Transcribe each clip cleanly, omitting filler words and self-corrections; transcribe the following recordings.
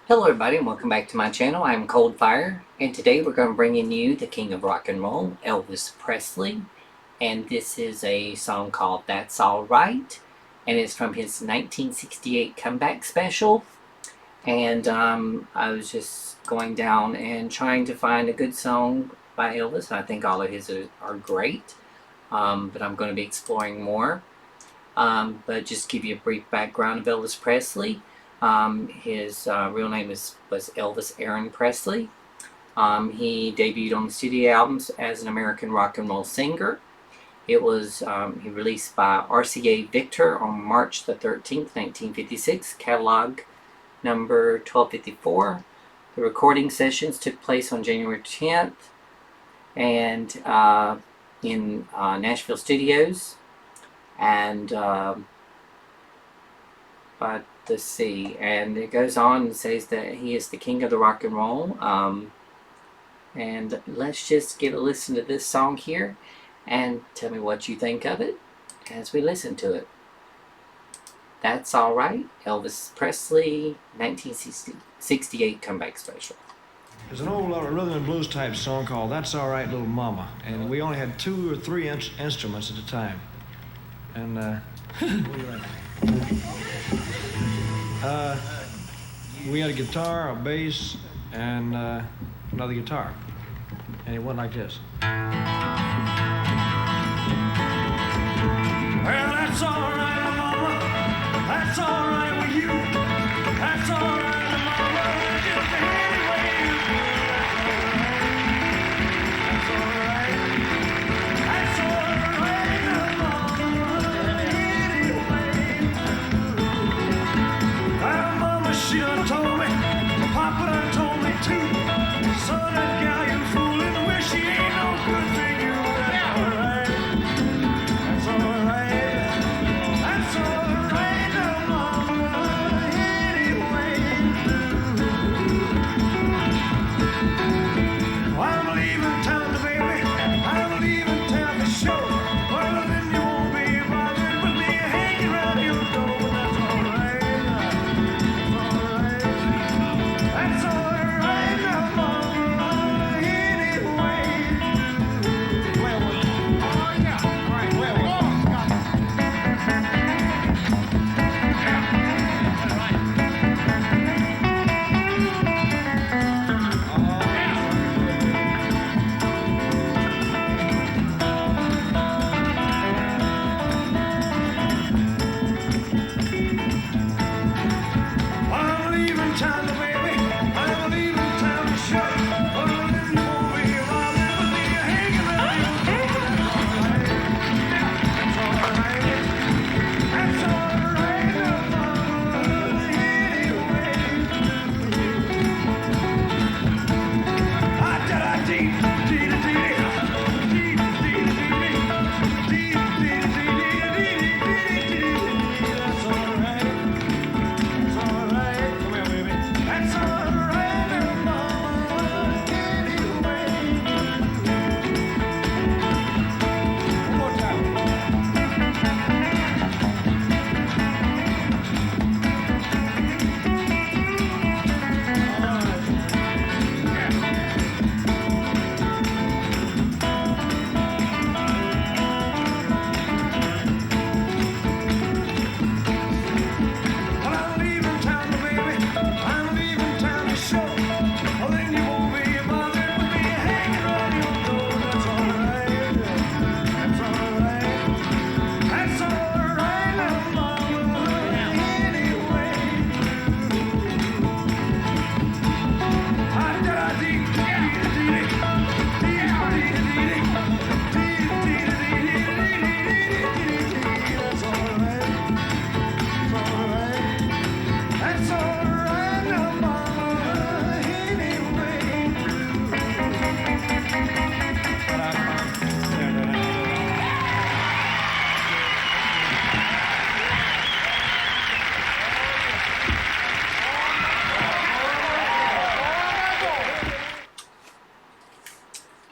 Hello everybody and welcome back to my channel. I'm Coldfire and today we're going to bring in you the king of rock and roll, Elvis Presley. And this is a song called That's Alright, and it's from his 1968 comeback special. And I was just going down and trying to find a good song by Elvis. I think all of his are great, but I'm going to be exploring more. But just give you a brief background of Elvis Presley. His real name was Elvis Aaron Presley. He debuted on the studio albums as an American rock and roll singer. It was he released by RCA Victor on March the 13th, 1956, catalog number 1254. The recording sessions took place on January 10th and in Nashville studios. And but let's see, and it goes on and says that he is the king of the rock and roll. And let's just get a listen to this song here and tell me what you think of it as we listen to it. That's Alright, Elvis Presley, 1968 comeback special. There's an old rhythm and blues type song called That's Alright Little Mama, and we only had 2 or 3 instruments at a time. And we had a guitar, a bass, and another guitar. And it went like this. Well, that's alright, mama. That's alright with you. That's alright, mama. Just any way you do it. That's alright. That's alright, mama. Anyway. Well, mama, she done told me. Papa done told me too. Son, that gal you fooling with, she ain't no good for you. That's alright. That's alright. That's alright, mama. Anyway. Well, I'm leaving town, baby. I'm leaving town for sure. Well, then you won't be bothered with me hanging around your door. But that's alright. That's alright, mama. Anyway. Well, oh yeah, all right. Well, I'm leaving town, baby. I'm leaving town to show. Oh, then you won't be bothered with me hanging around your door. That's alright. That's alright, mama. Anyway. That's alright. That's alright. Come here, baby. That's alright, mama. Anyway. One more time. Well, I'm leaving town, baby. I'm leaving town to show. Oh, then you won't be bothered with me hanging around your door. That's alright. That's alright. That's alright, mama. Anyway. That's alright. That's alright, mama.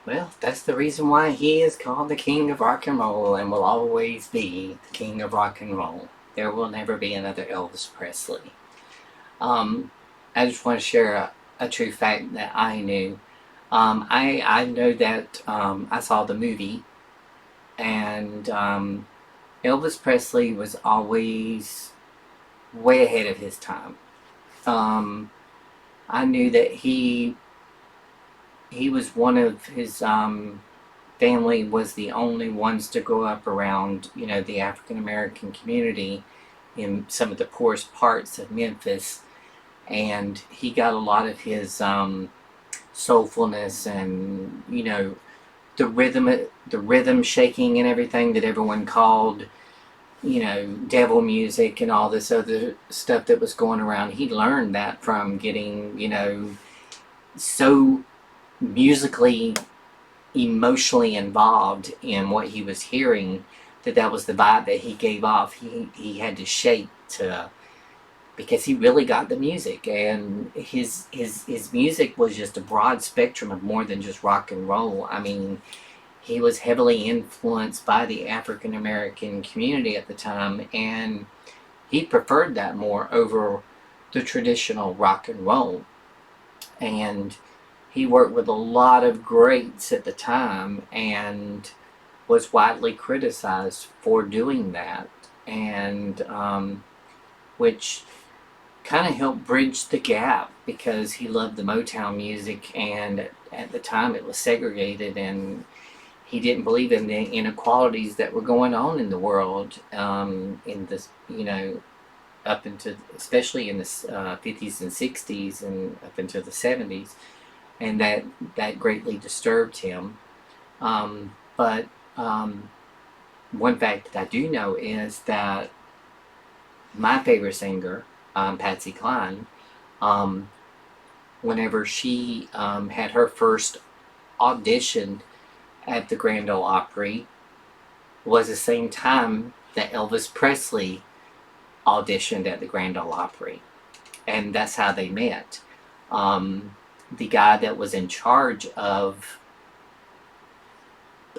Well, that's the reason why he is called the king of rock and roll and will always be the king of rock and roll. There will never be another Elvis Presley. I just want to share a true fact that I knew. I know that I saw the movie, and Elvis Presley was always way ahead of his time. Um, I knew that he was one of his family was the only ones to grow up around, the African American community in some of the poorest parts of Memphis, and he got a lot of his soulfulness and the rhythm shaking and everything that everyone called devil music and all this other stuff that was going around. He learned that from getting so musically emotionally involved in what he was hearing, that was the vibe that he gave off. He had to shape to, because he really got the music, and his music was just a broad spectrum of more than just rock and roll. I mean, he was heavily influenced by the African American community at the time, and he preferred that more over the traditional rock and roll. And he worked with a lot of greats at the time and was widely criticized for doing that, and which kind of helped bridge the gap, because he loved the Motown music, and at the time it was segregated, and he didn't believe in the inequalities that were going on in the world, in this, up into, especially in the 50s and 60s and up into the 70s, and that greatly disturbed him. But one fact that I do know is that my favorite singer, Patsy Cline, whenever she had her first audition at the Grand Ole Opry, was the same time that Elvis Presley auditioned at the Grand Ole Opry, and that's how they met. The guy that was in charge of,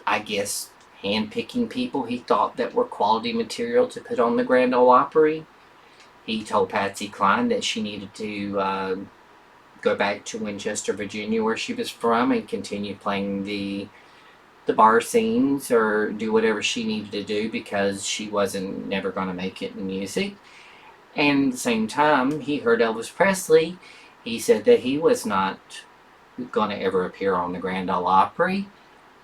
I guess, handpicking people he thought that were quality material to put on the Grand Ole Opry, he told Patsy Cline that she needed to go back to Winchester, Virginia, where she was from, and continue playing the bar scenes or do whatever she needed to do, because she wasn't never going to make it in music. And at the same time, he heard Elvis Presley. He said that he was not going to ever appear on the Grand Ole Opry,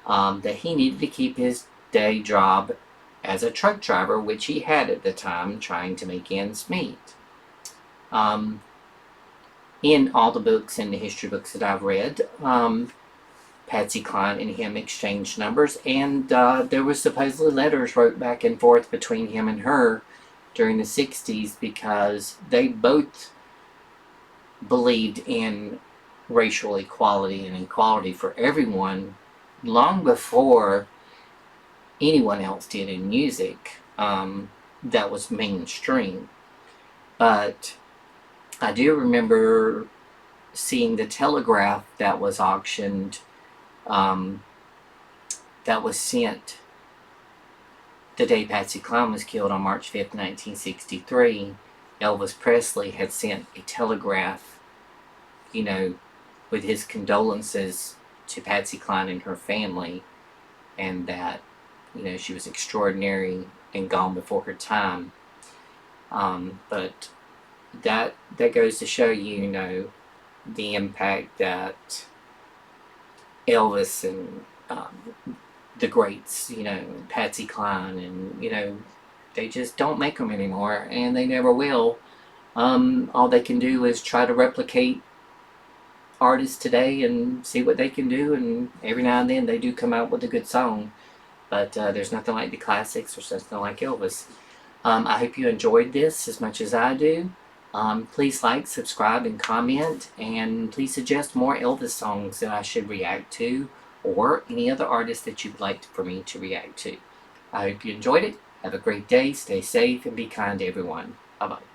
that he needed to keep his day job as a truck driver, which he had at the time, trying to make ends meet. In all the books and the history books that I've read, Patsy Cline and him exchanged numbers, and there were supposedly letters wrote back and forth between him and her during the 60s, because they both believed in racial equality and equality for everyone long before anyone else did in music that was mainstream. But I do remember seeing the telegraph that was auctioned, that was sent the day Patsy Cline was killed on March 5th, 1963. Elvis Presley had sent a telegraph, with his condolences to Patsy Cline and her family, and that, she was extraordinary and gone before her time. But that goes to show you, the impact that Elvis and the greats, Patsy Cline, and they just don't make them anymore, and they never will. All they can do is try to replicate artists today and see what they can do, and every now and then they do come out with a good song, but there's nothing like the classics. There's nothing like Elvis. I hope you enjoyed this as much as I do. Please like, subscribe, and comment, and please suggest more Elvis songs that I should react to, or any other artist that you'd like for me to react to. I hope you enjoyed it. Have a great day, stay safe, and be kind to everyone. Bye-bye.